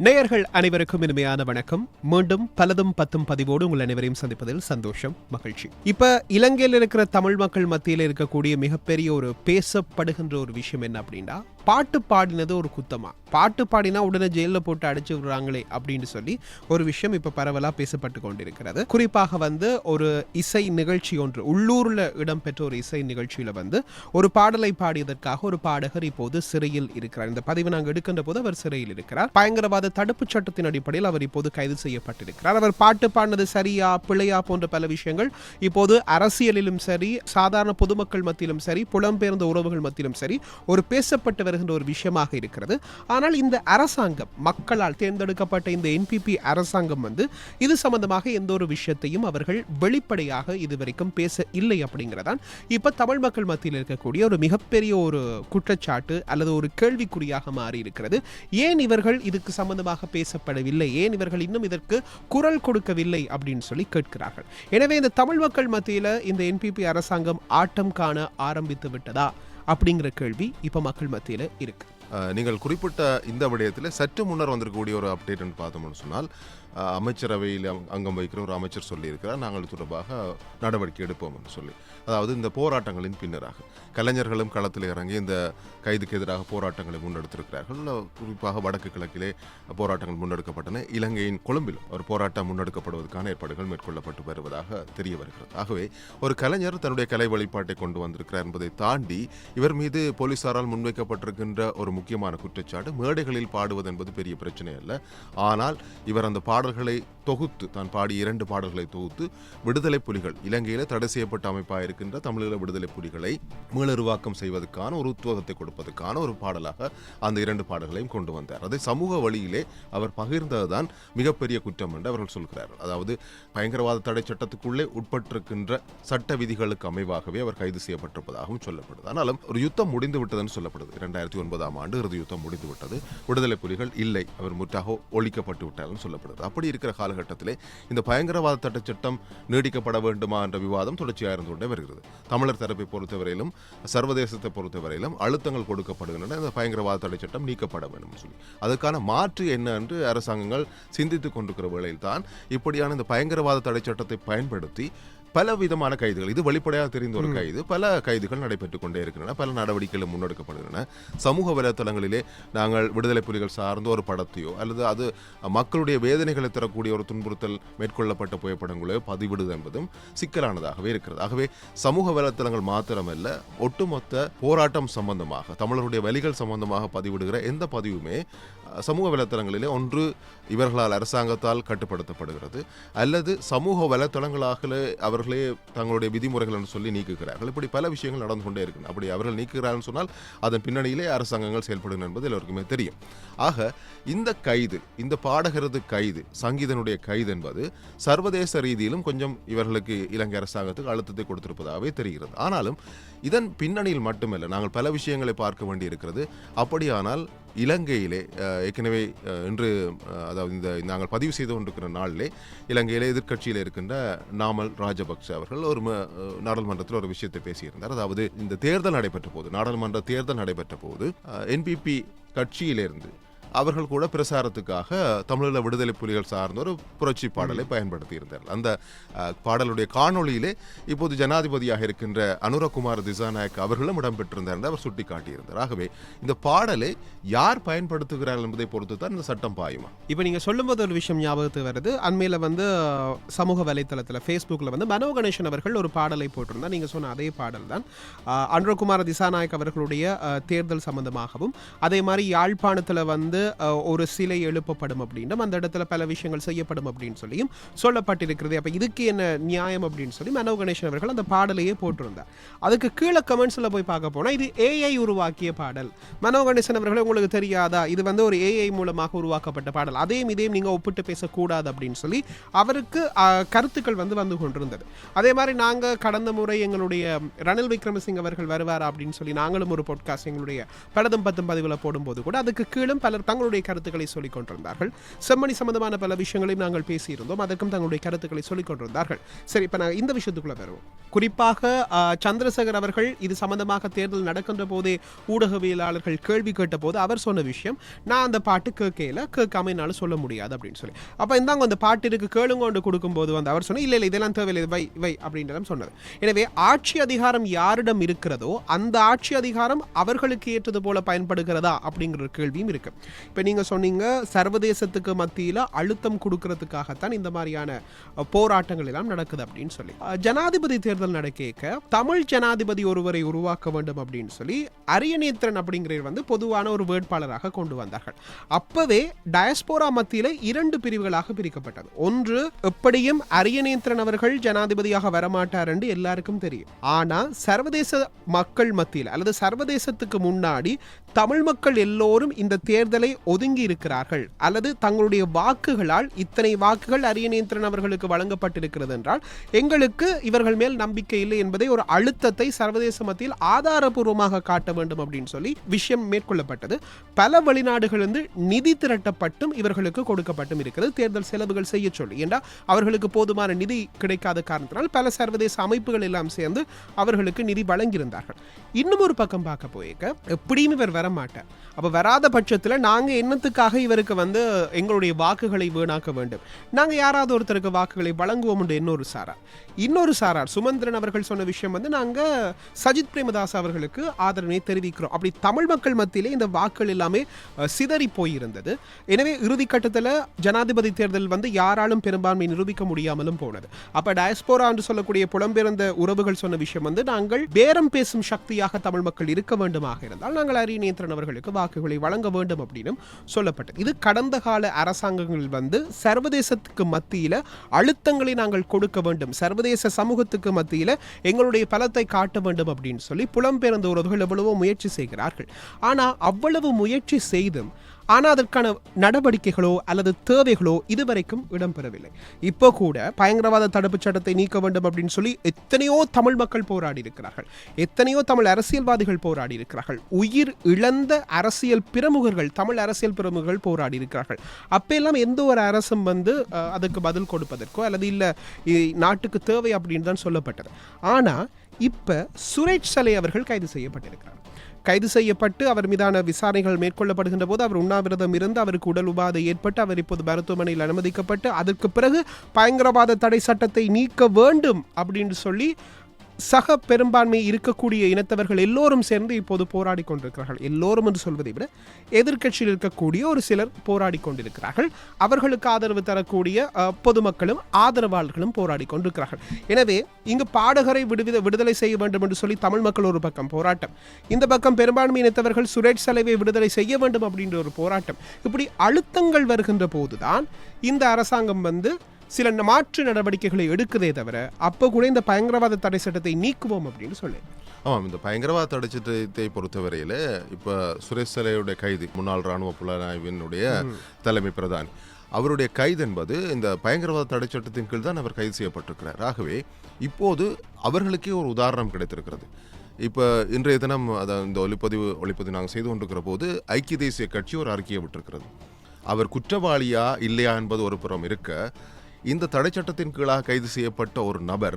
நேயர்கள் அனைவருக்கும் இனிமையான வணக்கம். மீண்டும் பலதும் பத்தும் பதிவோடு உங்கள் அனைவரையும் சந்திப்பதில் சந்தோஷம், மகிழ்ச்சி. இப்ப இலங்கையில் இருக்கிற தமிழ் மக்கள் மத்தியில் இருக்கக்கூடிய மிகப்பெரிய ஒரு பேசப்படுகின்ற ஒரு விஷயம் என்ன அப்படின்னா, பாட்டு பாடினது ஒரு குத்தமா, பாட்டு பாடினா உடனே ஜெயில போட்டு அடிச்சு விடுறாங்களே அப்படின்னு சொல்லி ஒரு விஷயம் இப்ப பரவலா பேசப்பட்டு கொண்டிருக்கிறது. குறிப்பாக ஒரு இசை நிகழ்ச்சி ஒன்று, உள்ளூர்ல இடம்பெற்ற ஒரு இசை நிகழ்ச்சியில ஒரு பாடலை பாடியதற்காக ஒரு பாடகர் இப்போது சிறையில் இருக்கிறார். இந்த பதிவு நாங்கள் எடுக்கின்ற போது அவர் சிறையில் இருக்கிறார். பயங்கரவாத தடுப்பு சட்டத்தின் அடிப்படையில் அவர் இப்போது கைது செய்யப்பட்டிருக்கிறார். அவர் பாட்டு பாடினது சரியா பிழையா போன்ற பல விஷயங்கள் இப்போது அரசியலிலும் சரி, சாதாரண பொதுமக்கள் மத்தியிலும் சரி, புலம்பெயர்ந்த உறவுகள் மத்தியிலும் சரி ஒரு பேசப்பட்டு வருகின்ற ஒரு விஷயமாக இருக்கிறது. ஆனால் இந்த அரசாங்கம், மக்களால் தேர்ந்தெடுக்கப்பட்ட இந்த NPP அரசாங்கம் இது சம்பந்தமாக எந்த ஒரு விஷயத்தையும் அவர்கள் வெளிப்படையாக இதுவரைக்கும் பேச இல்லை அப்படிங்கிறதான் இப்ப தமிழ் மக்கள் மத்தியில் இருக்கக்கூடிய ஒரு மிகப்பெரிய ஒரு குற்றச்சாட்டு அல்லது ஒரு கேள்விக்குறியாக மாறி இருக்கிறது. ஏன் இவர்கள் இதுக்கு சம்பந்தமாக பேசப்படவில்லை, ஏன் இவர்கள் இன்னும் இதற்கு குரல் கொடுக்கவில்லை அப்படின்னு சொல்லி கேட்கிறார்கள். எனவே இந்த தமிழ் மக்கள் மத்தியில் இந்த NPP அரசாங்கம் ஆட்டம் காண ஆரம்பித்து விட்டதா அப்படிங்கிற கேள்வி இப்ப மக்கள் மத்தியில் இருக்கு. நீங்கள் குறிப்பிட்ட இந்த விடயத்தில் சற்று முன்னர் வந்திருக்கக்கூடிய ஒரு அப்டேட் பார்த்தோம்னு சொன்னால், அமைச்சரவையில் அங்கம் வகிக்கிற ஒரு அமைச்சர் சொல்லியிருக்கிறார், நாங்கள் தொடர்பாக நடவடிக்கை எடுப்போம் என்று சொல்லி. அதாவது இந்த போராட்டங்களின் பின்னராக கலைஞர்களும் களத்தில் இறங்கி இந்த கைதுக்கு எதிராக போராட்டங்களை முன்னெடுத்திருக்கிறார்கள். குறிப்பாக வடக்கு கிழக்கிலே போராட்டங்கள் முன்னெடுக்கப்பட்டன. இலங்கையின் கொழும்பில் ஒரு போராட்டம் முன்னெடுக்கப்படுவதற்கான ஏற்பாடுகள் மேற்கொள்ளப்பட்டு வருவதாக தெரிய வருகிறது. ஆகவே ஒரு கலைஞர் தன்னுடைய கலை வழிபாட்டை கொண்டு வந்திருக்கிறார் என்பதை தாண்டி இவர் மீது போலீசாரால் முன்வைக்கப்பட்டிருக்கின்ற ஒரு முக்கியமான குற்றச்சாட்டு, மேடைகளில் பாடுவது என்பது பெரிய பிரச்சனை அல்ல. ஆனால் இவர் அந்த பாடல்களை தொகுத்து, தான் பாடிய 2 பாடல்களை தொகுத்து விடுதலை புலிகள், இலங்கையில் தடை செய்யப்பட்ட அமைப்பாக இருக்கின்ற தமிழீழ விடுதலை புலிகளை மீளுருவாக்கம் செய்வதற்கான ஒரு உத்வேகத்தை கொடுப்பதற்கான ஒரு பாடலாக அந்த 2 பாடல்களையும் கொண்டு வந்தார். அதை சமூக வழியிலே அவர் பகிர்ந்ததுதான் மிகப்பெரிய குற்றம் என்று அவர்கள் சொல்கிறார்கள். அதாவது பயங்கரவாத தடை சட்டத்துக்குள்ளே உட்பட்டிருக்கின்ற சட்ட விதிகளுக்கு அமைவாகவே அவர் கைது செய்யப்பட்டிருப்பதாகவும் சொல்லப்படுது. ஆனாலும் ஒரு யுத்தம் முடிந்து விட்டதுன்னு சொல்லப்படுது. 2009ஆம் ஆண்டு இறுதி யுத்தம் முடிந்து விட்டது. விடுதலை புலிகள் இல்லை, அவர் முற்றாக ஒழிக்கப்பட்டு விட்டார்னு சொல்லப்படுது. அப்படி இருக்கிற காலகட்டத்திலே இந்த பயங்கரவாத தடை சட்டம் நீடிக்கப்பட வேண்டுமா என்ற விவாதம் தொடர்ச்சியாக இருந்து கொண்டே வருகிறது. தமிழர் தரப்பை பொறுத்தவரையிலும் சர்வதேசத்தை பொறுத்தவரையிலும் அழுத்தங்கள் கொடுக்கப்படுகின்றன. இந்த பயங்கரவாத தடை சட்டம் நீக்கப்பட வேண்டும் சொல்லி அதற்கான மாற்று என்ன என்று அரசாங்கங்கள் சிந்தித்துக் கொண்டிருக்கிற வேளையில் தான் இப்படியான இந்த பயங்கரவாத தடை சட்டத்தை பயன்படுத்தி பல விதமான கைதுகள், இது வெளிப்படையாக தெரிந்த ஒரு கைது, பல கைதுகள் நடைபெற்றுக் கொண்டே இருக்கின்றன. பல நடவடிக்கைகள் முன்னெடுக்கப்படுகின்றன. சமூக வலைத்தளங்களிலே நாங்கள் விடுதலை புலிகள் சார்ந்த ஒரு படத்தையோ அல்லது அது மக்களுடைய வேதனைகளை தரக்கூடிய ஒரு துன்புறுத்தல் மேற்கொள்ளப்பட்ட புகைப்படங்களோ பதிவிடுவது என்பதும் சிக்கலானதாகவே இருக்கிறது. ஆகவே சமூக வலைத்தளங்கள் மாத்திரமல்ல, ஒட்டுமொத்த போராட்டம் சம்பந்தமாக, தமிழருடைய வலிகள் சம்பந்தமாக பதிவிடுகிற எந்த பதிவுமே சமூக வலைத்தளங்களிலே ஒன்று இவர்களால் அரசாங்கத்தால் கட்டுப்படுத்தப்படுகிறது, அல்லது சமூக வலைத்தளங்களாக அவர்களே தங்களுடைய விதிமுறைகள் என்று சொல்லி நீக்குகிறார்கள். இப்படி பல விஷயங்கள் நடந்து கொண்டே இருக்கு. அப்படி அவர்கள் நீக்குகிறார்கள் சொன்னால் அதன் பின்னணியிலே அரசாங்கங்கள் செயல்படும் என்பது எல்லோருக்குமே தெரியும். ஆக இந்த கைது, இந்த பாடகரது கைது, சங்கீதனுடைய கைது என்பது சர்வதேச ரீதியிலும் கொஞ்சம் இவர்களுக்கு இலங்கை அரசாங்கத்துக்கு அழுத்தத்தை கொடுத்திருப்பதாகவே தெரிகிறது. ஆனாலும் இதன் பின்னணியில் மட்டுமல்ல, நாங்கள் பல விஷயங்களை பார்க்க வேண்டியிருக்கிறது. அப்படியானால் இலங்கையிலே ஏற்கனவே இன்று, அதாவது இந்த நாங்கள் பதிவு செய்து கொண்டிருக்கிற நாளிலே இலங்கையிலே எதிர்க்கட்சியில் இருக்கின்ற நாமல் ராஜபக்ச அவர்கள் ஒரு நாடாளுமன்றத்தில் ஒரு விஷயத்தை பேசியிருந்தார். அதாவது இந்த தேர்தல் நடைபெற்ற போது, நாடாளுமன்ற தேர்தல் நடைபெற்ற போது NPP கட்சியிலிருந்து அவர்கள் கூட பிரசாரத்துக்காக தமிழீழ விடுதலை புலிகள் சார்ந்த ஒரு புரட்சி பாடலை பயன்படுத்தி இருந்தார்கள். அந்த பாடலுடைய காணொளியிலே இப்போது ஜனாதிபதியாக இருக்கின்ற அனுரகுமார் திசாநாயக் அவர்களும் இடம்பெற்றிருந்தார் என்று அவர் சுட்டிக்காட்டியிருந்தார். ஆகவே இந்த பாடலை யார் பயன்படுத்துகிறார்கள் என்பதை பொறுத்து தான் இந்த சட்டம் பாயுமா. இப்போ நீங்க சொல்லும்போது ஒரு விஷயம் ஞாபகத்துக்கு வருது. அண்மையில் சமூக வலைத்தளத்தில் ஃபேஸ்புக்கில் மனோ கணேசன் அவர்கள் ஒரு பாடலை போட்டிருந்தார். நீங்க சொன்ன அதே பாடல் தான் அனுரகுமார் திசாநாயக் அவர்களுடைய தேர்தல் சம்பந்தமாகவும், அதே மாதிரி யாழ்ப்பாணத்தில் ஒரு சிலை எழுப்பப்படும் அப்படின்னும், அந்த இடத்துல பல விஷயங்கள் செய்யப்படும் அப்படின்னு சொல்லியும் சொல்லப்பட்டிருக்கிறது. அப்ப இதுக்கு என்ன நியாயம் அப்படின்னு சொல்லி மனோ கணேசன் அவர்கள் அந்த பாடலையே போட்டிருந்தார். அதுக்கு கீழே கமெண்ட்ஸ்ல போய் பார்க்க போனா, இது AI உருவாக்கிய பாடல், மனோ கணேசன் அவர்களே உங்களுக்கு தெரியாதா, இது ஒரு AI மூலமாக உருவாக்கப்பட்ட பாடல், அதையும் இதையும் நீங்க ஒப்பிட்டு பேசக்கூடாது அப்படின்னு சொல்லி அவருக்கு கருத்துக்கள் வந்து கொண்டிருந்தது. அதே மாதிரி நாங்க கடந்த முறை எங்களுடைய ரணில் விக்ரமசிங்க அவர்கள் வருவார் அப்படின்னு சொல்லி நாங்களும் ஒரு பாட்காஸ்ட் எங்களுடைய பலதும் பத்தும் பதிவுல போடும்போது கூட அதுக்கு கீழும் பலர் தங்களுடைய கருத்துக்களை சொல்லிக் கொண்டிருந்தார்கள். செம்மணி சம்பந்தமான பல விஷயங்களையும் நாங்கள் பேசியிருந்தோம். அதற்கும் தங்களுடைய கருத்துக்களை சொல்லிக் கொண்டிருந்தார்கள். சரி, இப்ப நான் இந்த விஷயத்துக்குள்ள வருவோம். குறிப்பாக சந்திரசேகர் அவர்கள் இது சம்பந்தமாக தேர்தல் நடக்கின்ற போதே ஊடகவியலாளர்கள் கேள்வி கேட்ட போது அவர் சொன்ன விஷயம், நான் அந்த பாட்டு கேட்காம என்னால சொல்ல முடியாது அப்படின்னு சொல்லி. அப்ப இந்தாங்க அந்த பாட்டு இருக்கு கேளுங்க கொடுக்கும்போது வந்து அவர் சொன்ன இல்ல இதெல்லாம் தேவையில்லை வை அப்படின்றதும் சொன்னது. எனவே ஆட்சி அதிகாரம் யாரிடம் இருக்கிறதோ அந்த ஆட்சி அதிகாரம் அவர்களுக்கு ஏற்றது போல பயன்படுகிறதா அப்படிங்கிற ஒரு கேள்வியும் இருக்கு. இப்ப நீங்க சொன்னீங்க சர்வதேசத்துக்கு மத்தியில அழுத்தம் கொடுக்கறதுக்காகத்தான் இந்த மாதிரியான போராட்டங்கள் எல்லாம் நடக்குது அப்படின்னு சொல்லி. ஜனாதிபதி தேர்தல் நடக்க தமிழ் ஜனாதிபதி ஒருவரை உருவாக்க வேண்டும் அப்படின்னு சொல்லி அரியநேத்திரன் அப்படிங்கிறவர் வந்து பொதுவான ஒரு வேட்பாளராக கொண்டு வந்தார்கள். அப்பவே டயஸ்போரா மத்தியில 2 பிரிவுகளாக பிரிக்கப்பட்டது. ஒன்று, எப்படியும் அரியநேத்திரன் அவர்கள் ஜனாதிபதியாக வரமாட்டார் என்று எல்லாருக்கும் தெரியும். ஆனா சர்வதேச மக்கள் மத்தியில் அல்லது சர்வதேசத்துக்கு முன்னாடி தமிழ் மக்கள் எல்லோரும் இந்த தேர்தலை ஒதுங்கி இருக்கிறார்கள் அல்லது தங்களுடைய வாக்குகளால் இத்தனை வாக்குகள் அரியநேத்திரன் அவர்களுக்கு வழங்கப்பட்டிருக்கிறது என்றால் எங்களுக்கு இவர்கள் மேல் நம்பிக்கை இல்லை என்பதை ஒரு அழுத்தத்தை சர்வதேச மத்தியில் ஆதாரபூர்வமாக காட்ட வேண்டும் அப்படின்னு சொல்லி விஷயம் மேற்கொள்ளப்பட்டது. பல வெளிநாடுகளிலிருந்து நிதி திரட்டப்பட்டும் இவர்களுக்கு கொடுக்கப்பட்டும் இருக்கிறது தேர்தல் செலவுகள் செய்ய சொல்லி. ஏண்டா அவர்களுக்கு போதுமான நிதி கிடைக்காத காரணத்தினால் பல சர்வதேச அமைப்புகள் எல்லாம் சேர்ந்து அவர்களுக்கு நிதி வழங்கியிருந்தார்கள். இன்னும் ஒரு பக்கம் பார்க்க போயிருக்க எப்படியும் இவர் வரமாட்டார். அப்ப வராத பட்சத்தில் நாங்க என்னத்துக்காக இவருக்கு வந்து எங்களுடைய வாக்குகளை வீணாக்க வேண்டும், நாங்க யாராவது ஒருத்தருக்கு வாக்குகளை வழங்குவோம் என்று இன்னொரு சாரார் சுமந்திரன் அவர்கள் சொன்ன விஷயம் வந்து நாங்க சஜித் பிரேமதாஸ் அவர்களுக்கு ஆதரவை தெரிவிக்கிறோம். அப்படி தமிழ் மக்கள் மத்தியிலே இந்த வாக்குகள் எல்லாமே சிதறி போயிருந்தது. எனவே இறுதி கட்டத்தில் ஜனாதிபதி தேர்தல் வந்து யாராலும் பெரும்பான்மை நிரூபிக்க முடியாமலும் போனது. அப்ப டயஸ்போரா என்று சொல்லக்கூடிய புலம்பெயர்ந்த உறவுகள் சொன்ன விஷயம் வந்து நாங்கள் பேரம் பேசும் சக்தியாக தமிழ் மக்கள் இருக்க வேண்டுமாக இருந்தால் நாங்கள் அரியநேத்திரன் அவர்களுக்கு வாக்குகளை வழங்க வேண்டும் அப்படின்னு சொல்லப்பட்டது. இது கடந்த கால அரசாங்கங்கள் வந்து சர்வதேசத்துக்கு மத்தியில அழுத்தங்களை நாங்கள் கொடுக்க வேண்டும், சர்வதேச சமூகத்துக்கு மத்தியில எங்களுடைய பலத்தை காட்ட வேண்டும் அப்படின்னு சொல்லி புலம்பெயர்ந்த உறவுகள் எவ்வளவோ முயற்சி செய்கிறார்கள். ஆனா அவ்வளவு முயற்சி செய்தும் அதற்கான நடவடிக்கைகளோ அல்லது தேவைகளோ இதுவரைக்கும் இடம்பெறவில்லை. இப்போ கூட பயங்கரவாத தடுப்பு சட்டத்தை நீக்க வேண்டும் அப்படின்னு சொல்லி எத்தனையோ தமிழ் மக்கள் போராடி இருக்கிறார்கள், எத்தனையோ தமிழ் அரசியல்வாதிகள் போராடி இருக்கிறார்கள், உயிர் இழந்த அரசியல் பிரமுகர்கள் தமிழ் அரசியல் பிரமுகர்கள் போராடி இருக்கிறார்கள். அப்பெல்லாம் எந்த ஒரு அரசும் வந்து அதுக்கு பதில் கொடுப்பதற்கோ அல்லது இல்ல நாட்டுக்கு தேவை அப்படின்னு தான் சொல்லப்பட்டது. ஆனா இப்ப சுரேஷ் சலை அவர்கள் கைது செய்யப்பட்டிருக்கிறார். கைது செய்யப்பட்டு அவர் மீதான விசாரணைகள் மேற்கொள்ளப்படுகின்ற போது அவர் உண்ணாவிரதம் இருந்து அவருக்கு உடல் உபாதை ஏற்பட்டு அவர் இப்போது மருத்துவமனையில் அனுமதிக்கப்பட்டு அதற்கு பிறகு பயங்கரவாத தடை சட்டத்தை நீக்க வேண்டும் அப்படின்னு சொல்லி சக பெரும்பான்மை இருக்கக்கூடிய இனத்தவர்கள் எல்லோரும் சேர்ந்து இப்போது போராடி கொண்டிருக்கிறார்கள். எல்லோரும் என்று சொல்வதை விட எதிர்க்கட்சியில் இருக்கக்கூடிய ஒரு சிலர் போராடி கொண்டிருக்கிறார்கள். அவர்களுக்கு ஆதரவு தரக்கூடிய பொதுமக்களும் ஆதரவாளர்களும் போராடி கொண்டிருக்கிறார்கள். எனவே இங்கு பாடகரை விடுதலை செய்ய வேண்டும் என்று சொல்லி தமிழ் மக்கள் ஒரு பக்கம் போராட்டம், இந்த பக்கம் பெரும்பான்மை இனத்தவர்கள் சுரேஷ் சலைவை விடுதலை செய்ய வேண்டும் அப்படின்ற ஒரு போராட்டம். இப்படி அழுத்தங்கள் வருகின்ற போதுதான் இந்த அரசாங்கம் வந்து சில மாற்று நடவடிக்கைகளை எடுக்கிறதே தவிர அப்போ கூட இந்த பயங்கரவாத தடை சட்டத்தை நீக்குவோம் அப்படின்னு சொல்லி. ஆமாம், இந்த பயங்கரவாத தடை சட்டத்தை பொறுத்தவரையில் இப்போ சுரேஷ் சலையுடைய கைது முன்னாள் இராணுவ புலனாய்வினுடைய தலைமை பிரதானி, அவருடைய கைது என்பது இந்த பயங்கரவாத தடை சட்டத்தின் கீழ் தான் அவர் கைது செய்யப்பட்டிருக்கிறார். ஆகவே இப்போது அவர்களுக்கே ஒரு உதாரணம் கிடைத்திருக்கிறது. இப்போ இன்றைய தினம் இந்த ஒளிப்பதிவு நாங்கள் செய்து கொண்டிருக்கிற போது ஐக்கிய தேசிய கட்சி ஒரு அறிக்கையை விட்டிருக்கிறது. அவர் குற்றவாளியா இல்லையா என்பது ஒரு புறம் இருக்க, இந்த தடை சட்டத்தின் கீழாக கைது செய்யப்பட்ட ஒரு நபர்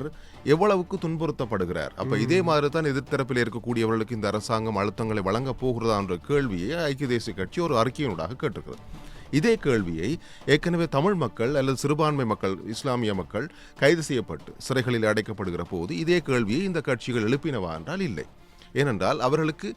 எவ்வளவுக்கு துன்புறுத்தப்படுகிறார், அப்ப இதே மாதிரி தான் எதிர்த்தரப்பில் இருக்கக்கூடியவர்களுக்கு இந்த அரசாங்கம் அழுத்தங்களை வழங்க போகிறதா என்ற கேள்வியை ஐக்கிய தேசிய கட்சி ஒரு அறிக்கையினூடாக கேட்டிருக்கிறது. இதே கேள்வியை ஏற்கனவே தமிழ் மக்கள் அல்லது சிறுபான்மை மக்கள், இஸ்லாமிய மக்கள் கைது செய்யப்பட்டு சிறைகளில் அடைக்கப்படுகிற போது இதே கேள்வியை இந்த கட்சிகள் எழுப்பினவா என்றால் இல்லை. ஏனென்றால் அவர்களுக்கு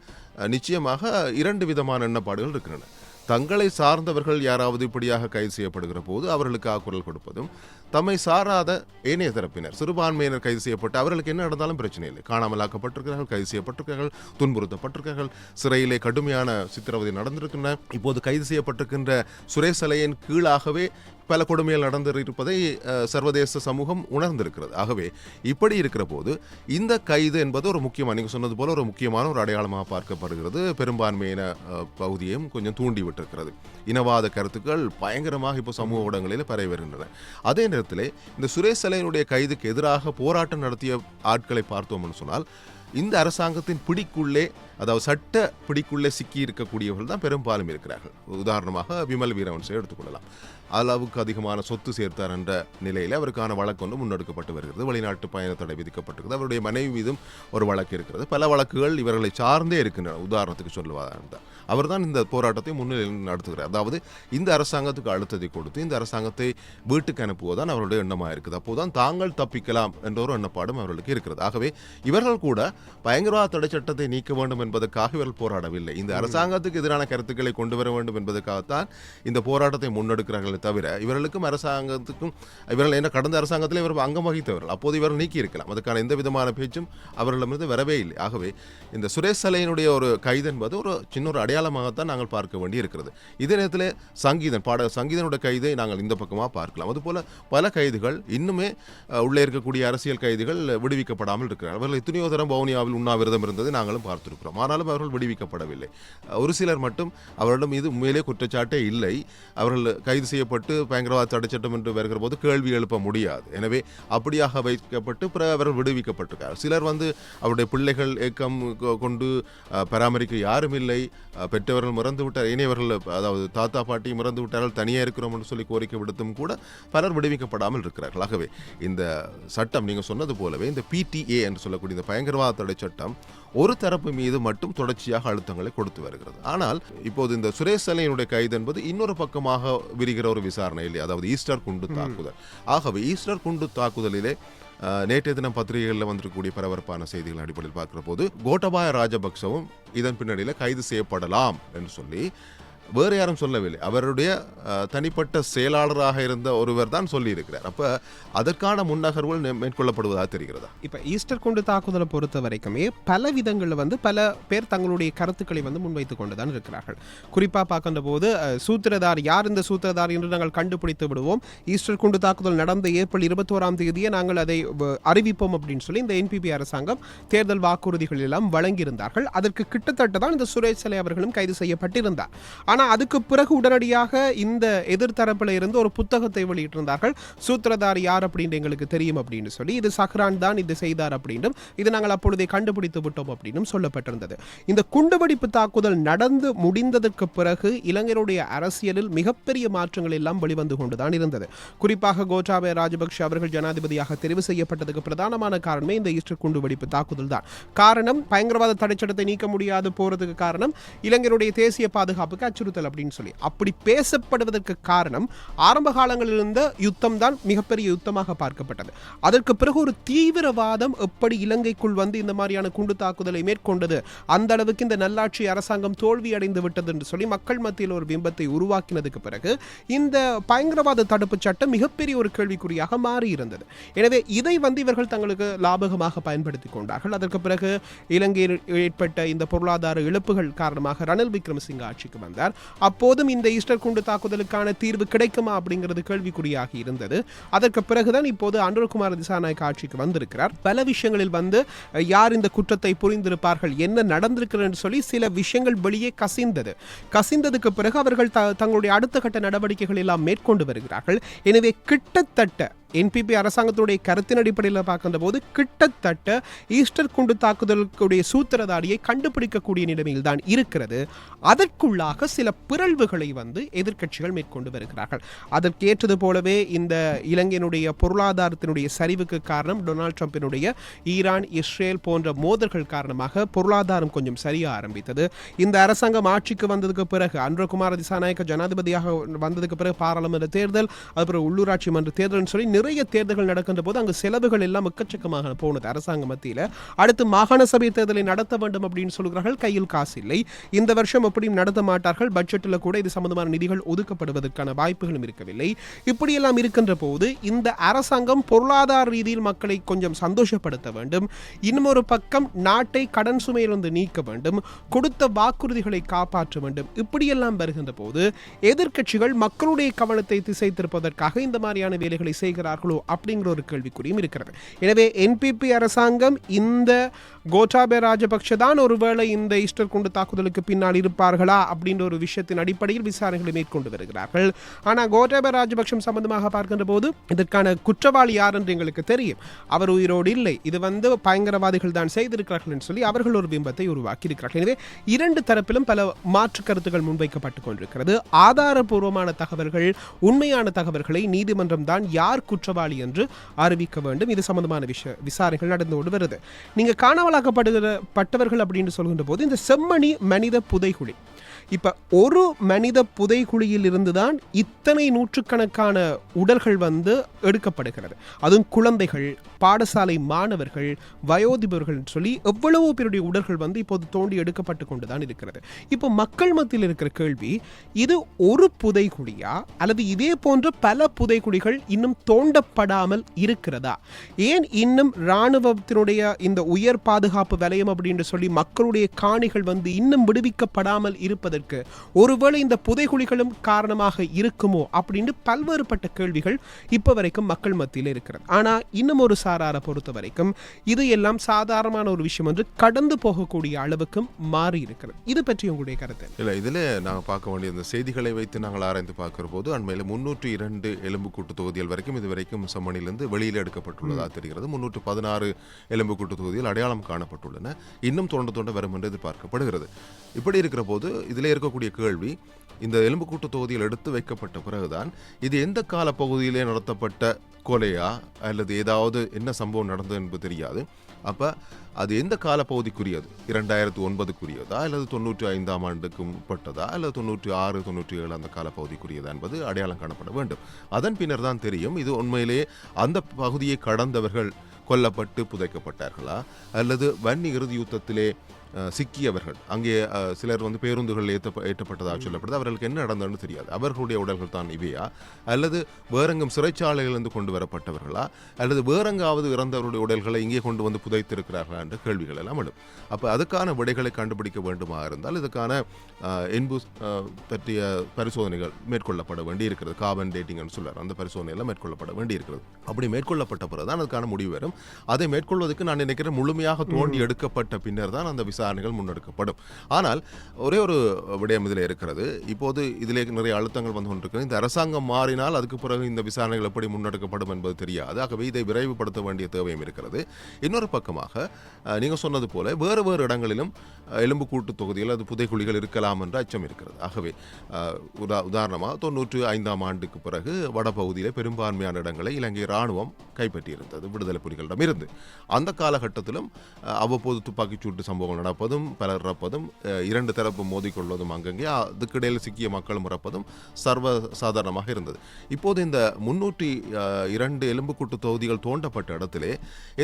நிச்சயமாக 2 விதமான எண்ணப்பாடுகள் இருக்கின்றன. தங்களை சார்ந்தவர்கள் யாராவது இப்படியாக கைது செய்யப்படுகிற போது அவர்களுக்கு குரல் கொடுப்பதும், தம்மை சாராத ஏனைய தரப்பினர் சிறுபான்மையினர் கைது செய்யப்பட்டு அவர்களுக்கு என்ன நடந்தாலும் பிரச்சனை இல்லை, காணாமலாக்கப்பட்டிருக்கிறார்கள், கைது செய்யப்பட்டிருக்கிறார்கள், துன்புறுத்தப்பட்டிருக்கிறார்கள், சிறையிலே கடுமையான சித்திரவதை நடந்திருக்கின்றன. இப்போது கைது செய்யப்பட்டிருக்கின்ற சுரேஷ் சலையின் கீழாகவே பல கொடுமைகள் நடந்திருப்பதை சர்வதேச சமூகம் உணர்ந்திருக்கிறது. ஆகவே இப்படி இருக்கிற போது இந்த கைது என்பது ஒரு முக்கியமான, நீங்கள் சொன்னது போல ஒரு முக்கியமான ஒரு அடையாளமாக பார்க்கப்படுகிறது. பெரும்பான்மையின பகுதியையும் கொஞ்சம் தூண்டி விட்டிருக்கிறது. இனவாத கருத்துக்கள் பயங்கரமாக இப்போ சமூக ஊடகங்களில் பரவி வருகின்றன. அதே நேரத்தில் இந்த சுரேஷ் சலையினுடைய கைதுக்கு எதிராக போராட்டம் நடத்திய ஆட்களை பார்த்தோம்னு சொன்னால் இந்த அரசாங்கத்தின் பிடிக்குள்ளே, அதாவது சட்ட பிடிக்குள்ளே சிக்கி இருக்கக்கூடியவர்கள் தான் பெரும்பாலும் இருக்கிறார்கள். உதாரணமாக விமல் வீரவன்சை எடுத்துக்கொள்ளலாம். அளவுக்கு அதிகமான சொத்து சேர்த்தார் என்ற நிலையில் அவருக்கான வழக்கு ஒன்று முன்னெடுக்கப்பட்டு வருகிறது. வெளிநாட்டு பயண தடை விதிக்கப்பட்டிருக்கிறது. அவருடைய மனைவி மீதும் ஒரு வழக்கு இருக்கிறது. பல வழக்குகள் இவர்களை சார்ந்தே இருக்கின்றன. உதாரணத்துக்கு சொல்லுவதாக அவர் தான் இந்த போராட்டத்தை முன்னிலையில் நடத்துகிறார். அதாவது இந்த அரசாங்கத்துக்கு அழுத்தத்தை கொடுத்து இந்த அரசாங்கத்தை வீட்டுக்கு அனுப்புவதுதான் அவருடைய எண்ணமாக இருக்குது. அப்போதுதான் தாங்கள் தப்பிக்கலாம் என்ற ஒரு எண்ணப்பாடும் அவர்களுக்கு இருக்கிறது. ஆகவே இவர்கள் கூட பயங்கரவாத தடை சட்டத்தை நீக்க வேண்டும் என்பதற்காக இவர்கள் போராடவில்லை. இந்த அரசாங்கத்துக்கு எதிரான கருத்துக்களை கொண்டு வர வேண்டும் என்பதற்காகத்தான் இந்த போராட்டத்தை முன்னெடுக்கிறார்கள் தவிர இவர்களுக்கும் அரசாங்கத்துக்கும் இவர்கள் என்ன கடந்த அரசாங்கத்தில் இவர் அங்கம் வகித்தவர்கள். அப்போது இவர்கள் நீக்கி இருக்கலாம். அதுக்கான எந்த விதமான பேச்சும் அவர்களிடமிருந்து வரவே இல்லை. ஆகவே இந்த சுரேஷ் சலையினுடைய ஒரு கைது என்பது ஒரு சின்ன ஒரு அடையாளமாகத்தான் நாங்கள் பார்க்க வேண்டி இருக்கிறது. இதே நேரத்தில் சங்கீதனுடைய கைதை நாங்கள் இந்த பக்கமாக பார்க்கலாம். அதுபோல பல கைதுகள் இன்னுமே உள்ளே இருக்கக்கூடிய அரசியல் கைதிகள் விடுவிக்கப்படாமல் இருக்கிறார்கள். அவர்கள் எத்தனையோ தரம் வவுனியாவில் உண்ணாவிரதம் இருந்ததை நாங்களும் பார்த்திருக்கிறோம். ஆனாலும் அவர்கள் விடுவிக்கப்படவில்லை. ஒரு சிலர் மட்டும் அவர்களிடம் இது உண்மையிலே குற்றச்சாட்டே இல்லை. அவர்கள் கைது செய்யப்பட்டு பயங்கரவாத தடை சட்டம் என்று வருகிற போது கேள்வி எழுப்ப முடியாது. எனவே அப்படியாக வைக்கப்பட்டு அவர்கள் விடுவிக்கப்பட்டிருக்கார். சிலர் அவருடைய பிள்ளைகள் ஏக்கம் கொண்டு பராமரிக்க யாரும் இல்லை, பெற்றவர்கள் மறந்து விட்டார், இனியவர்கள் அதாவது தாத்தா பாட்டி மறந்து விட்டார்கள், தனியாக இருக்கிறோம் என்று சொல்லி கோரிக்கை விடுத்தும் கூட பலர் விடுவிக்கப்படாமல் இருக்கிறார்கள். ஆகவே இந்த சட்டம் நீங்கள் சொன்னது போலவே இந்த PTA என்று சொல்லக்கூடிய இந்த பயங்கரவாத தடை சட்டம் ஒரு தரப்பு மீது மட்டும் தொடர்ச்சியாக அழுத்தங்களை கொடுத்து வருகிறது. ஆனால் இப்போது இந்த சுரேஷ் சலையினுடைய கைது என்பது இன்னொரு பக்கமாக விரிகிற ஒரு விசாரணை இல்லை. அதாவது ஈஸ்டர் குண்டு தாக்குதல். ஆகவே ஈஸ்டர் குண்டு தாக்குதலிலே நேற்றைய தினம் பத்திரிகைகளில் வந்திருக்கக்கூடிய பரபரப்பான செய்திகள் அடிப்படையில் பார்க்கிற போது கோட்டபாய ராஜபக்சவும் இதன் பின்னணியில் கைது செய்யப்படலாம் என்று சொல்லி வேறு யாரும் சொல்லவில்லை. அவருடைய தனிப்பட்ட செயலாளராக இருந்த ஒருவர் தான் சொல்லியிருக்கிறார். அப்போ அதற்கான முன்னகர்வுகள் மேற்கொள்ளப்படுவதாக தெரிகிறதா? இப்போ ஈஸ்டர் குண்டு தாக்குதலை பொறுத்த வரைக்குமே பல விதங்களில் பல பேர் தங்களுடைய கருத்துக்களை முன்வைத்துக் கொண்டு தான் இருக்கிறார்கள். குறிப்பாக பார்க்கின்ற போது சூத்திரதார் யார், இந்த சூத்திரதார் என்று நாங்கள் கண்டுபிடித்து விடுவோம், ஈஸ்டர் குண்டு தாக்குதல் நடந்த ஏப்ரல் 21 நாங்கள் அதை அறிவிப்போம் அப்படின்னு சொல்லி இந்த NPP அரசாங்கம் தேர்தல் வாக்குறுதிகள் எல்லாம் வழங்கியிருந்தார்கள். அதற்கு கிட்டத்தட்ட தான் இந்த சுரேஷ் சலை அவர்களும் கைது செய்யப்பட்டிருந்தார். ஆனால் அதுக்கு பிறகு உடனடியாக இந்த எதிர்த்தரப்பில் இருந்து ஒரு புத்தகத்தை வெளியிட்டிருந்தார்கள். சூத்திரதாரி யார் அப்படின்னு எங்களுக்கு தெரியும் அப்படின்னு சொல்லி, இது சஹ்ரான் தான் இது செய்தார் அப்படின்னும், இது நாங்கள் அப்பொழுதே கண்டுபிடித்து விட்டோம் அப்படின்னும் சொல்லப்பட்டிருந்தது. இந்த குண்டுவெடிப்பு தாக்குதல் நடந்து முடிந்ததற்கு பிறகு இலங்கையுடைய அரசியலில் மிகப்பெரிய மாற்றங்கள் எல்லாம் வெளிவந்து கொண்டுதான் இருந்தது. குறிப்பாக கோட்டாபய ராஜபக்ஷ அவர்கள் ஜனாதிபதியாக தெரிவு செய்யப்பட்டதுக்கு பிரதானமான காரணமே இந்த ஈஸ்டர் குண்டுவெடிப்பு தாக்குதல் தான். காரணம், பயங்கரவாத தடைச்சட்டத்தை நீக்க முடியாது போறதுக்கு காரணம் இலங்கையுடைய தேசிய பாதுகாப்புக்கு அச்சுறுத்தல் அப்படின்னு சொல்லி அப்படி பேசப்படுவதற்கு காரணம் ஆரம்ப காலங்களில் இருந்த யுத்தம் தான் மிகப்பெரிய யுத்தமாக பார்க்கப்பட்டது. அதற்கு பிறகு ஒரு தீவிரவாதம் எப்படி இலங்கைக்குள் இந்த மாதிரியான குண்டு தாக்குதலை மேற்கொண்டது, அந்த அளவுக்கு இந்த நல்லாட்சி அரசாங்கம் தோல்வி அடைந்து விட்டது என்று சொல்லி மக்கள் மத்தியில் ஒரு பிம்பத்தை உருவாக்கினதுக்கு பிறகு இந்த பயங்கரவாத தடுப்பு சட்டம் மிகப்பெரிய ஒரு கேள்விக்குறியாக மாறி இருந்தது. எனவே இதை இவர்கள் தங்களுக்கு லாபகமாக பயன்படுத்திக் கொண்டார்கள். அதற்கு பிறகு இலங்கையில் ஏற்பட்ட இந்த பொருளாதார இழப்புகள் காரணமாக ரணில் விக்ரமசிங்க ஆட்சிக்கு வந்தார். அப்போதும் இந்த ஈஸ்டர் குண்டு தாக்குதலுக்கான தீர்வு கிடைக்குமா அப்படிங்கிறது கேள்விக்குறியாகி இருந்தது. அதற்கு பிறகுதான் இப்போது அனுரகுமார திசாநாயக்க ஆட்சிக்கு வந்திருக்கிறார். பல விஷயங்களில் யார் இந்த குற்றத்தை புரிந்திருப்பார்கள், என்ன நடந்திருக்கிறது சொல்லி சில விஷயங்கள் வெளியே கசிந்ததுக்கு பிறகு அவர்கள் தங்களுடைய அடுத்த கட்ட நடவடிக்கைகள் எல்லாம் மேற்கொண்டு வருகிறார்கள். எனவே கிட்டத்தட்ட NPP அரசாங்கத்துடைய கருத்தின் அடிப்படையில் பார்க்கின்ற போது கிட்டத்தட்ட ஈஸ்டர் குண்டு தாக்குதலுடைய சூத்திரதாரியை கண்டுபிடிக்கக்கூடிய நிலைமையில் தான் இருக்கிறது. அதற்குள்ளாக சில பிறழ்வுகளை எதிர்க்கட்சிகள் மேற்கொண்டு வருகிறார்கள். அதற்கு ஏற்றது போலவே இந்த இலங்கையினுடைய பொருளாதாரத்தினுடைய சரிவுக்கு காரணம் டொனால்ட் ட்ரம்பினுடைய ஈரான் இஸ்ரேல் போன்ற மோதல்கள் காரணமாக பொருளாதாரம் கொஞ்சம் சரிய ஆரம்பித்தது. இந்த அரசாங்கம் ஆட்சிக்கு வந்ததுக்கு பிறகு அனுரகுமார திசாநாயக்க ஜனாதிபதியாக வந்ததுக்கு பிறகு பாராளுமன்ற தேர்தல், அதுபோல் உள்ளூராட்சி மன்ற தேர்தல் சொல்லி நிறைய தேர்தல்கள் நடக்கின்ற போது அங்கு செலவுகள் எல்லாம் எக்கச்சக்கமாக போனது அரசாங்க மத்தியில். அடுத்து மாகாண சபை தேர்தலை நடத்த வேண்டும் அப்படின்னு சொல்கிறார்கள், கையில் காசு இல்லை. இந்த வருஷம் எப்படியும் நடத்த மாட்டார்கள், பட்ஜெட்டில் கூட இது சம்பந்தமான நிதிகள் ஒதுக்கப்படுவதற்கான வாய்ப்புகளும் இருக்கவில்லை. இப்படியெல்லாம் இருக்கின்ற போது இந்த அரசாங்கம் பொருளாதார ரீதியில் மக்களை கொஞ்சம் சந்தோஷப்படுத்த வேண்டும், இன்னொரு பக்கம் நாட்டை கடன் சுமையிலிருந்து நீக்க வேண்டும், கொடுத்த வாக்குறுதிகளை காப்பாற்ற வேண்டும். இப்படியெல்லாம் வருகின்ற போது எதிர்க்கட்சிகள் மக்களுடைய கவனத்தை திசை திருப்பதற்காக இந்த மாதிரியான வேலைகளை செய்கிறார்கள் செய்கிறார்களோ அப்படிங்கிற ஒரு கேள்விக்குறியும் இருக்கிறது. எனவே என்பிபி அரசாங்கம் இந்த கோட்டாபய ராஜபக்ஷ தான் ஒருவேளை இந்த ஈஸ்டர் குண்டு தாக்குதலுக்கு பின்னால் இருப்பார்களா அப்படின்ற ஒரு விஷயத்தின் அடிப்படையில் விசாரணைகளை மேற்கொண்டு வருகிறார்கள். ஆனால் கோட்டாபய ராஜபக்ஷம் சம்பந்தமாக பார்க்கின்ற போது இதற்கான குற்றவாளி யார் என்று எங்களுக்கு தெரியும். அவர் உயிரோடு இல்லை, இது பயங்கரவாதிகள் தான் செய்திருக்கிறார்கள் என்று சொல்லி அவர்கள் ஒரு பிம்பத்தை உருவாக்கி இருக்கிறார்கள். எனவே இரண்டு தரப்பிலும் பல மாற்று கருத்துக்கள் முன்வைக்கப்பட்டுக் கொண்டிருக்கிறது. ஆதாரபூர்வமான தகவல்கள், உண்மையான தகவல்களை நீதிமன்றம் தான் யார் குற்றவாளி என்று அறிவிக்க வேண்டும். இது சம்பந்தமான விசாரணைகள் நடந்து கொண்டு வருது. நீங்க காணாமலாக்கப்பட்டவர்கள் அப்படின்னு சொல்கின்ற போது இந்த செம்மணி மனித புதைகுழி, இப்ப ஒரு மனித புதைகுழியில் இருந்துதான் இத்தனை நூற்றுக்கணக்கான உடல்கள் எடுக்கப்படுகிறது. அதுவும் குழந்தைகள், பாடசாலை மாணவர்கள், வயோதிபர்கள் சொல்லி எவ்வளவோ பேருடைய உடல்கள் இப்போது தோண்டி எடுக்கப்பட்டு கொண்டுதான் இருக்கிறது. இப்போ மக்கள் மத்தியில் இருக்கிற கேள்வி, இது ஒரு புதைகுழியா அல்லது இதே போன்ற பல புதைகுழிகள் இன்னும் தோண்டப்படாமல் இருக்கிறதா? ஏன் இன்னும் இராணுவத்தினுடைய இந்த உயர் பாதுகாப்பு வலயம் அப்படின்னு சொல்லி மக்களுடைய காணிகள் இன்னும் விடுவிக்கப்படாமல் இருப்பதற்கு ஒருவேளை இந்த புதைகுழிகளும் காரணமாக இருக்குமோ அப்படின்னு பல்வேறுபட்ட கேள்விகள் இப்ப வரைக்கும் மக்கள் மத்தியில் இருக்கிறது. ஆனா இன்னும் ஒரு சாராரை பொறுத்த வரைக்கும் இது எல்லாம் சாதாரணமான ஒரு விஷயம் என்று கடந்து போகக்கூடிய அளவுக்கும் மாறி இருக்கிறது. இது பற்றி உங்களுடைய கருத்து இல்லை? இதில் நாங்கள் பார்க்க வேண்டிய இந்த செய்திகளை வைத்து நாங்கள் ஆராய்ந்து பார்க்கிற போது அண்மையில் 302 எலும்புக்கூட்டு தொகுதிகள் வரைக்கும் இதுவரைக்கும் செம்மணிலிருந்து வெளியில் எடுக்கப்பட்டுள்ளதாக தெரிகிறது. 316 எலும்புக்கூட்டு தொகுதிகள் அடையாளம் காணப்பட்டுள்ளன. இன்னும் தோண்ட வரும் என்று எதிர்பார்க்கப்படுகிறது. இப்படி இருக்கிற போது இதில் இருக்கக்கூடிய கேள்வி, இந்த எலும்புக்கூட்டு தொகுதியில் எடுத்து வைக்கப்பட்ட பிறகுதான் இது எந்த கால பகுதியிலே நடத்தப்பட்ட கொலையா அல்லது ஏதாவது என்ன சம்பவம் நடந்தது என்பது தெரியாது. அப்போ அது எந்த காலப்பகுதிக்குரியது? 2009க்குரியதா அல்லது 95ஆம் ஆண்டுக்கு உட்பட்டதா அல்லது 96, 97 அந்த காலப்பகுதிக்குரியதா என்பது அடையாளம் காணப்பட வேண்டும். அதன் பின்னர் தான் தெரியும் இது உண்மையிலே அந்த பகுதியை கடந்தவர்கள் கொல்லப்பட்டு புதைக்கப்பட்டார்களா அல்லது வன்னி இறுதி யுத்தத்திலே சிக்கியவர்கள், அங்கே சிலர் பேருந்துகள் ஏற்றப்பட்டதாக சொல்லப்படுது, அவர்களுக்கு என்ன நடந்ததுன்னு தெரியாது, அவர்களுடைய உடல்கள் தான் இவையா அல்லது வேறெங்கும் சிறைச்சாலைகளிலிருந்து கொண்டு வரப்பட்டவர்களா அல்லது வேறெங்காவது இறந்தவருடைய உடல்களை இங்கே கொண்டு புதைத்திருக்கிறார்களா என்ற கேள்விகள் எல்லாம் எழும். அப்போ அதுக்கான விடைகளை கண்டுபிடிக்க வேண்டுமா இருந்தால் இதுக்கான என்பு பற்றிய பரிசோதனைகள் மேற்கொள்ளப்பட வேண்டி இருக்கிறது. கார்பன் டேட்டிங்னு சொல்றார், அந்த பரிசோதனையெல்லாம் மேற்கொள்ளப்பட வேண்டி இருக்கிறது. அப்படி மேற்கொள்ளப்பட்ட பிறகுதான் அதுக்கான முடிவு வரும். அதை மேற்கொள்வதற்கு நான் நினைக்கிறேன் முழுமையாக தோண்டி எடுக்கப்பட்ட பின்னர் தான் அந்த விசாரணைகள் முன்னெடுக்கப்படும். ஆனால் ஒரே ஒரு விடயம் இதில் இருக்கிறது. இப்போது இதிலே நிறைய அழுத்தங்கள் வந்து கொண்டிருக்கிறது. இந்த அரசாங்கம் மாறினால் அதுக்கு பிறகு இந்த விசாரணைகள் எப்படி முன்னெடுக்கப்படும் என்பது தெரியாது. ஆகவே இதை விரைவுபடுத்த வேண்டிய தேவையும் இருக்கிறது. இன்னொரு பக்கமாக நீங்கள் சொன்னது போல வேறு வேறு இடங்களிலும் எலும்புக்கூட்டு தொகுதியில் அது புதைக்குழிகள் இருக்கலாம் என்ற அச்சம் இருக்கிறது. ஆகவே உதாரணமாக 95ஆம் ஆண்டுக்கு பிறகு வடபகுதியில் பெரும்பான்மையான இடங்களை இலங்கை இராணுவம் கைப்பற்றியிருந்தது விடுதலை புலிகளிடம் இருந்து. அந்த காலகட்டத்திலும் அவ்வப்போது துப்பாக்கிச்சூட்டு சம்பவங்கள் நடப்பதும் பலர் இறப்பதும் இரண்டு தரப்பு மோதிக்கொள்வதும் அங்கங்கே அதுக்கிடையில் சிக்கிய மக்களும் இறப்பதும் சர்வசாதாரணமாக இருந்தது. இப்போது இந்த 302 எலும்புக்கூட்டு தொகுதிகள் தோண்டப்பட்ட இடத்திலே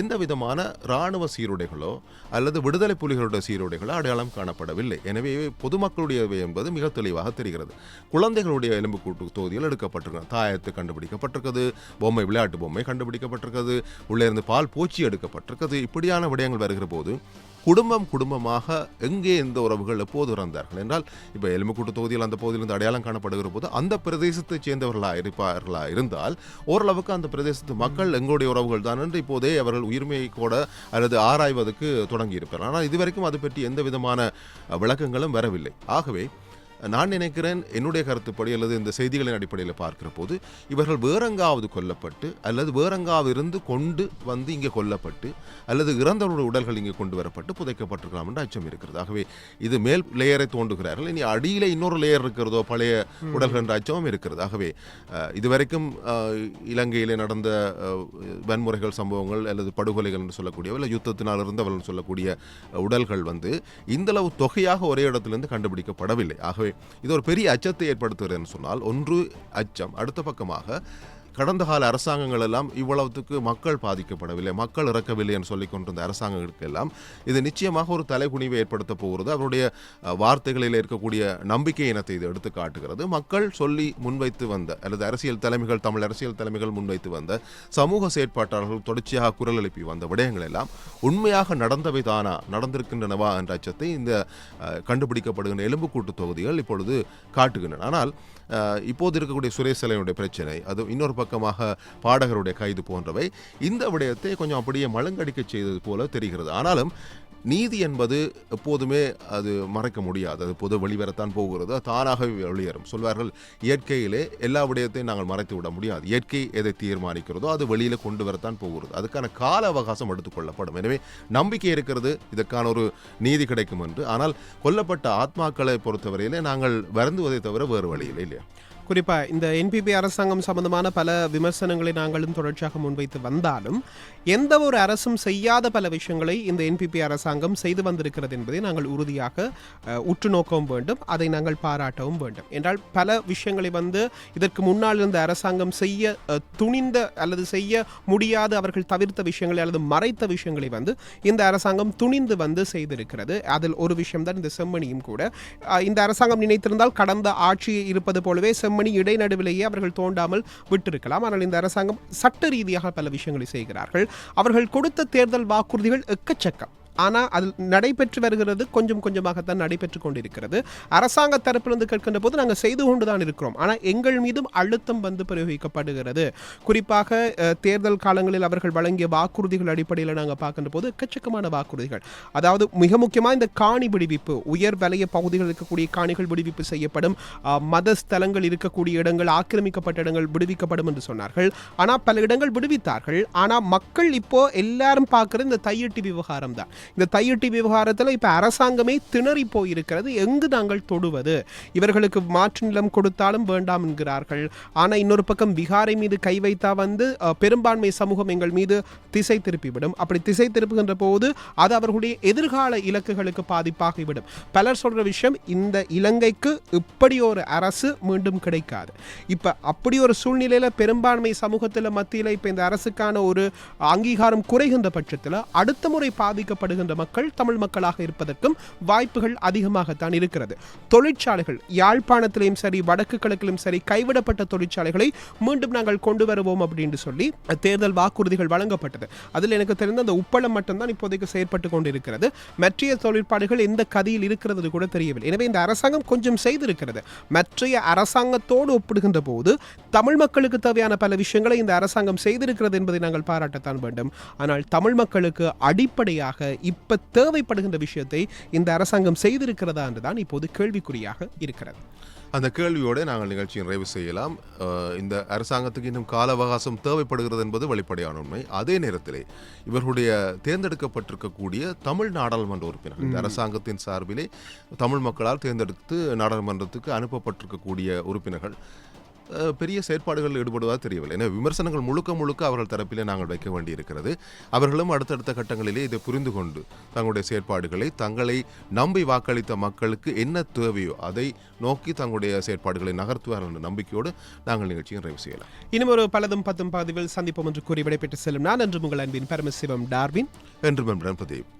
எந்த விதமான இராணுவ சீருடைகளோ அல்லது விடுதலை புலிகளுடைய சீருடைகளோ அடையாளம் காணப்படவில்லை. எனவே பொதுமக்களுடையவை என்பது மிக தெளிவாக தெரிகிறது. குழந்தைகளுடைய எலும்புக்கூட்டு தொகுதிகள் எடுக்கப்பட்டிருக்கிறது, தாயத்து கண்டுபிடிக்கப்பட்டிருக்கிறது, விளையாட்டு பொம்மை கண்டுபிடிக்கப்பட்டிருக்கிறது, உள்ளே இருந்து பால் பூச்சி எடுக்கப்பட்டிருக்கிறது. இப்படியான விடயங்கள் வருகிற போது குடும்பமாக எங்கே இந்த உறவுகள் எப்போது இறந்தார்கள் என்றால், இப்போ எலும்புக்கூட்டு தொகுதியில் அந்த பகுதியிலிருந்து அடையாளம் காணப்படுகிற போது அந்த பிரதேசத்தைச் சேர்ந்தவர்களா இருந்தால் ஓரளவுக்கு அந்த பிரதேசத்து மக்கள் எங்களுடைய உறவுகள் தான் என்று இப்போதே அவர்கள் உயிர்மையை கூட அல்லது ஆராய்வதற்கு தொடங்கி இருப்பார்கள். ஆனால் இதுவரைக்கும் அது பற்றி எந்த விதமான விளக்கங்களும் வரவில்லை. ஆகவே நான் நினைக்கிறேன், என்னுடைய கருத்துப்படி அல்லது இந்த செய்திகளின் அடிப்படையில் பார்க்கிற போது இவர்கள் வேறெங்காவது கொல்லப்பட்டு அல்லது வேறெங்காவது இருந்து கொண்டு வந்து இங்கே கொல்லப்பட்டு அல்லது இறந்தவருடைய உடல்கள் இங்கே கொண்டு வரப்பட்டு புதைக்கப்பட்டிருக்கலாம் என்ற அச்சம் இருக்கிறது. ஆகவே இது மேல் லேயரை தோண்டுகிறார்கள், இனி அடியில் இன்னொரு லேயர் இருக்கிறதோ பழைய உடல்கள் என்ற அச்சமும் இருக்கிறது. ஆகவே இதுவரைக்கும் இலங்கையிலே நடந்த வன்முறைகள் சம்பவங்கள் அல்லது படுகொலைகள் என்று சொல்லக்கூடிய இல்லை யுத்தத்தினால் இருந்தவர்கள் சொல்லக்கூடிய உடல்கள் இந்தளவு தொகையாக ஒரே இடத்திலிருந்து கண்டுபிடிக்கப்படவில்லை. ஆகவே இது ஒரு பெரிய அச்சத்தை ஏற்படுத்துகிறது சொன்னால், ஒன்று அச்சம், அடுத்த பக்கமாக கடந்த கால அரசாங்கங்கள் எல்லாம் இவ்வளவுக்கு மக்கள் பாதிக்கப்படவில்லை, மக்கள் இறக்கவில்லை என்று சொல்லிக் கொண்டிருந்த அரசாங்கங்களுக்கு எல்லாம் இது நிச்சயமாக ஒரு தலைகுனிவை ஏற்படுத்த போகிறது. அவருடைய வார்த்தைகளில் இருக்கக்கூடிய நம்பிக்கை இனத்தை இது எடுத்து காட்டுகிறது. மக்கள் சொல்லி முன்வைத்து வந்த அல்லது அரசியல் தலைமைகள், தமிழ் அரசியல் தலைமைகள் முன்வைத்து வந்த சமூக செயற்பாட்டாளர்கள் தொடர்ச்சியாக குரல் எழுப்பி வந்த விடயங்கள் எல்லாம் உண்மையாக நடந்தவை தானா, நடந்திருக்கின்றனவா என்ற அச்சத்தை இந்த கண்டுபிடிக்கப்படுகின்ற எலும்புக்கூட்டு தொகுதிகள் இப்பொழுது காட்டுகின்றன. ஆனால் இப்போது இருக்கக்கூடிய சுரேஷ் சலையுடைய பிரச்சனை, அது இன்னொரு பக்கமாக பாடகருடைய கைது போன்றவை இந்த விடயத்தை கொஞ்சம் அப்படியே மழுங்கடிக்க செய்தது போல தெரிகிறது. ஆனாலும் நீதி என்பது எப்போதுமே அது மறைக்க முடியாது, அது பொது வெளிவரத்தான் போகிறது, தானாகவே வெளியேறும். சொல்வார்கள், இயற்கையிலே எல்லா விடயத்தையும் நாங்கள் மறைத்து விட முடியாது, இயற்கை எதை தீர்மானிக்கிறதோ அது வெளியில் கொண்டு வரத்தான் போகிறது, அதுக்கான கால அவகாசம் எடுத்துக்கொள்ளப்படும். எனவே நம்பிக்கை இருக்கிறது இதற்கான ஒரு நீதி கிடைக்கும் என்று. ஆனால் கொல்லப்பட்ட ஆத்மாக்களை பொறுத்தவரையிலே நாங்கள் வருந்துவதை தவிர வேறு வழியில் இல்லையா? குறிப்பாக இந்த என்பிபி அரசாங்கம் சம்பந்தமான பல விமர்சனங்களை நாங்களும் தொடர்ச்சியாக முன்வைத்து வந்தாலும் எந்த ஒரு அரசும் செய்யாத பல விஷயங்களை இந்த என்பிபி அரசாங்கம் செய்து வந்திருக்கிறது என்பதை நாங்கள் உறுதியாக உற்று நோக்கவும் வேண்டும், அதை நாங்கள் பாராட்டவும் வேண்டும். என்றால் பல விஷயங்களை இதற்கு முன்னால் இருந்த அரசாங்கம் செய்ய துணிந்த அல்லது செய்ய முடியாத, அவர்கள் தவிர்த்த விஷயங்களை அல்லது மறைத்த விஷயங்களை இந்த அரசாங்கம் துணிந்து செய்திருக்கிறது. அதில் ஒரு விஷயம்தான் இந்த செம்மணியும் கூட. இந்த அரசாங்கம் நினைத்திருந்தால் கடந்த ஆட்சி இருப்பது போலவே மணி இடைநடுவிலேயே அவர்கள் தோண்டாமல் விட்டிருக்கலாம். ஆனால் இந்த அரசாங்கம் சட்ட ரீதியாக பல விஷயங்களை செய்கிறார்கள். அவர்கள் கொடுத்த தேர்தல் வாக்குறுதிகள் எக்கச்சக்கம். ஆனால் அது நடைபெற்று வருகிறது, கொஞ்சம் கொஞ்சமாகத்தான் நடைபெற்று கொண்டிருக்கிறது. அரசாங்க தரப்பிலிருந்து கேட்கின்ற போது நாங்கள் செய்து கொண்டு தான் இருக்கிறோம், ஆனால் எங்கள் மீதும் அழுத்தம் பிரயோகிக்கப்படுகிறது. குறிப்பாக தேர்தல் காலங்களில் அவர்கள் வழங்கிய வாக்குறுதிகள் அடிப்படையில் நாங்கள் பார்க்கின்ற போது எக்கச்சக்கமான வாக்குறுதிகள். அதாவது மிக முக்கியமாக இந்த காணி விடுவிப்பு, உயர் வலய பகுதிகள் இருக்கக்கூடிய காணிகள் விடுவிப்பு செய்யப்படும், மத ஸ்தலங்கள் இருக்கக்கூடிய இடங்கள், ஆக்கிரமிக்கப்பட்ட இடங்கள் விடுவிக்கப்படும் என்று சொன்னார்கள். ஆனால் பல இடங்கள் விடுவித்தார்கள். ஆனால் மக்கள் இப்போ எல்லாரும் பார்க்கிற இந்த தையிட்டி விவகாரம் தான். இந்த தையிட்டி விவகாரத்தில் இப்ப அரசாங்கமே திணறி போயிருக்கிறது. எங்கு நாங்கள் தொடுவது? இவர்களுக்கு மாற்று நிலம் கொடுத்தாலும் வேண்டாம் என்கிறார்கள். ஆனால் இன்னொரு பக்கம் பீகாரை மீது கை வைத்தா பெரும்பான்மை சமூகம் எங்கள் மீது திசை திருப்பிவிடும். அப்படி திசை திருப்புகின்ற போது அது அவர்களுடைய எதிர்கால இலக்குகளுக்கு பாதிப்பாகிவிடும். பலர் சொல்ற விஷயம், இந்த இலங்கைக்கு இப்படி ஒரு அரசு மீண்டும் கிடைக்காது. இப்ப அப்படி ஒரு சூழ்நிலையில பெரும்பான்மை சமூகத்தில் மத்தியில் இப்ப இந்த அரசுக்கான ஒரு அங்கீகாரம் குறைகின்ற பட்சத்தில் அடுத்த முறை பாதிக்கப்படுகின்ற மக்கள் தமிழ் மக்களாக இருப்பதற்கும் வாய்ப்புகள் அதிகமாகத்தான் இருக்கிறது. தொழிற்சாலைகள் யாழ்ப்பாணத்திலும் சரி வடக்கு கிழக்கிலும் சரி கைவிடப்பட்ட தொழிற்சாலைகளை மீண்டும் நாங்கள் கொண்டு வருவோம் அப்படின்னு சொல்லி தேர்தல் வாக்குறுதிகள் வழங்கப்பட்டது. அதில் எனக்கு தெரிந்த அந்த உப்பளம் மட்டும்தான் இப்போதைக்கு செயற்பட்டு கொண்டிருக்கிறது. மற்றைய தொழிற்பாடுகள் எந்த கதியில் இருக்கிறது கூட தெரியவில்லை. எனவே இந்த அரசாங்கம் கொஞ்சம் செய்திருக்கிறது. மற்றைய அரசாங்கத்தோடு ஒப்பிடுகின்ற போது தமிழ் மக்களுக்கு தேவையான பல விஷயங்களை இந்த அரசாங்கம் செய்திருக்கிறது என்பதை நாங்கள் பாராட்டத்தான் வேண்டும். ஆனால் தமிழ் மக்களுக்கு அடிப்படையாக இப்ப தேவைப்படுகின்ற விஷயத்தை இந்த அரசாங்கம் செய்திருக்கிறதா என்றுதான் இப்போது கேள்விக்குறியாக இருக்கிறது. அந்த கேள்வியோடு நாங்கள் நிகழ்ச்சியை நிறைவு செய்யலாம். இந்த அரசாங்கத்துக்கு இன்னும் கால அவகாசம் தேவைப்படுகிறது என்பது வெளிப்படையான உண்மை. அதே நேரத்திலே இவர்களுடைய தேர்ந்தெடுக்கப்பட்டிருக்கக்கூடிய தமிழ் நாடாளுமன்ற உறுப்பினர்கள், இந்த அரசாங்கத்தின் சார்பிலே தமிழ் மக்களால் தேர்ந்தெடுத்து நாடாளுமன்றத்துக்கு அனுப்பப்பட்டிருக்கக்கூடிய உறுப்பினர்கள் பெரிய செயற்பாடுகளில் ஈடுபடுவதாக தெரியவில்லை. எனவே விமர்சனங்கள் முழுக்க அவர்கள் தரப்பிலே நாங்கள் வைக்க வேண்டியிருக்கிறது. அவர்களும் அடுத்தடுத்த கட்டங்களிலே இதை புரிந்து கொண்டு தங்களுடைய செயற்பாடுகளை, தங்களை நம்பி வாக்களித்த மக்களுக்கு என்ன தேவையோ அதை நோக்கி தங்களுடைய செயற்பாடுகளை நகர்த்துவார்கள் என்ற நம்பிக்கையோடு நாங்கள் நிகழ்ச்சியை நிறைவு செய்யலாம். இன்னும் ஒரு பலதும் பத்தும் பதிவில் சந்திப்போம் என்று கூறி விடைபெற்று செல்லும் நான் என்று உங்கள் அன்பின் பரமசிவம் டார்வின், என்று பிரதீப்.